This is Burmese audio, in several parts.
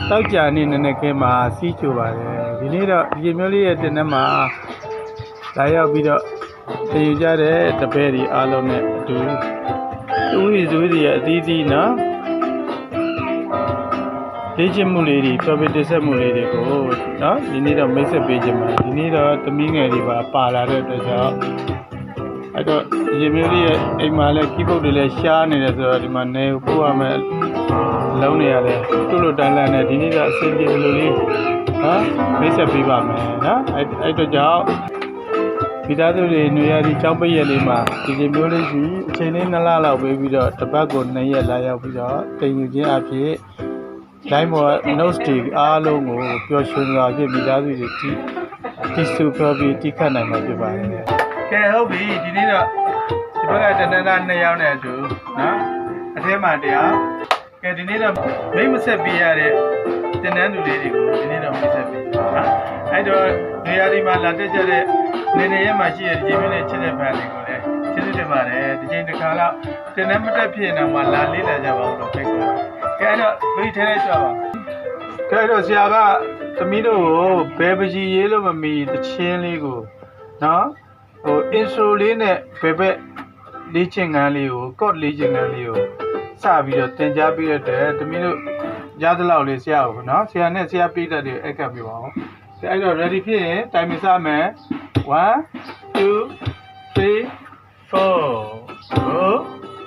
တောက်ကြနေနဲ့ခဲမှာစီးချိုပါတယ်ဒီနေ့တော့ဒီမျိုးလေးရဲ့တင်ထဲမှာလာရောက်ပြီးတော့တင်ယူကြတဲ့တပည့်တွေအားလုံးနဲ့အတူသူ့ရဲ့ဇွေးတွေရဲ့အသီးသီးနော်လေ့ကျင့်မှုလေးတွေပြောပြတင်ဆက်မှုလေးတွေကိုနော်ဒီနေ့တော့မိတ်ဆက်ပေးခြင်းပါဒီနေ့တော့သမီးငယ်တွေပါလာတဲ့အတွက်ကြောင့်အဲ့တော့ဒီမျိုးလေးရဲ့အိမ်မှာလည်းကီးဘုတ်တွေလည်းရှားနေတယ်ဆိုတော့ဒီမှာနေပို့ရမယ်လုံးနေရတယ်တို့လိုတန်းလန်းနဲ့ဒီနေ့ကအဆင်ပြေလို့လေးနော်မိတ်ဆက်ပေးပါမယ်နော်အဲ့တော့ကြောင့်မိသားစုတွေနေရာဒီချောင်းပိတ်ရက်လေးမှာဒီမျိုးလေးရှိအချိန်လေး2လလောက်ပေးပြီးတော့တစ်ပတ်ကို2ရက်လာရောက်ပြီးတော့တင်ယူခြင်းအဖြစ်တိုင်းပေါ် notes တွေအားလုံးကိုပျော်ရွှင်စွာဖြင့်မိသားစုတွေတီးဆူပြောပြီးတီးခတ်နိုင်မှာဖြစ်ပါတယ်ကဲဟုတ်ပြီဒီနေ့တော့ဒီဘက်ကတနင်္လာ2ယောက်နဲ့အတူနော်အထဲမှာတရားကဲဒီနေ့တော့မိတ်မဆက်ပေးရတဲ့တင်နန်းသူလေးတွေကိုဒီနေ့တော့မိတ်ဆက်ပေးနော်အဲ့တော့နေရာဒီမှာလာတက်ကြတဲ့နေရဲမှာရှိတဲ့ဒီမျိုးနဲ့ချစ်တဲ့ဖန်တွေကိုလည်းကျေးဇူးတင်ပါတယ်ဒီချိန်တစ်ခါတော့တင်နန်းမတက်ဖြစ်နေမှာလာလေးလာကြပါဦးလို့ဖိတ်ခေါ်ကဲအဲ့တော့ဘိထဲလိုက်ကြပါကဲအဲ့တော့ဆရာကသမီးတို့ကိုဘယ်ပကြီးရေးလို့မမီတချင်းလေးကိုနော်ဟို intro လေးနဲ့ဘယ်ဘက်လေ့ကျင့်ခန်းလေးကို code လေ့ကျင့်ခန်းလေးကိုစပြီးတော့သင်ကြားပေးရတဲ့သမီးတို့ရသလောက်လေးဆရာကိုနော်ဆရာနဲ့ဆရာပြတတ်တယ်အခက်ပြပါအောင်အဲ့တော့ ready ဖြစ်ရင်တိုင်မစမယ်1 2 3 4 go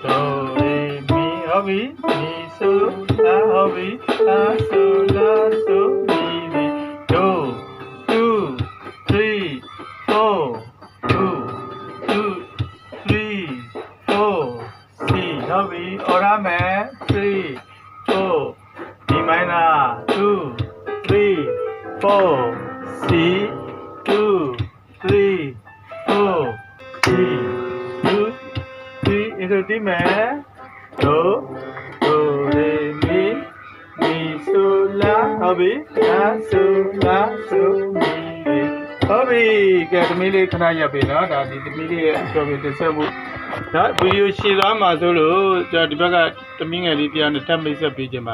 do re mi ဟုတ်ပြီ mi so la ဟုတ်ပြီ la so la so mi mi do 2 3 4 2 3 4 C ဟုတ်ပြီ order မယ် 3 4 D minor 2 3 4 C 2 3 4 C 2 3 into D မယ်do do re mi mi so la ဟုတ်ပြီ la so la so mi mi ဟုတ်ပြီကဲသမီးလေးခဏရပ်ပြီနော်ဒါဒီသမီးလေးရဲ့ပြောပြတင်ဆက်မှုနော်ဗီဒီယိုရှင်းသွားမှာဆိုလို့ကျွန်တော်ဒီဘက်ကသမီးငယ်လေးတရားနဲ့တက်မိတ်ဆက်ပေးခြင်းပါ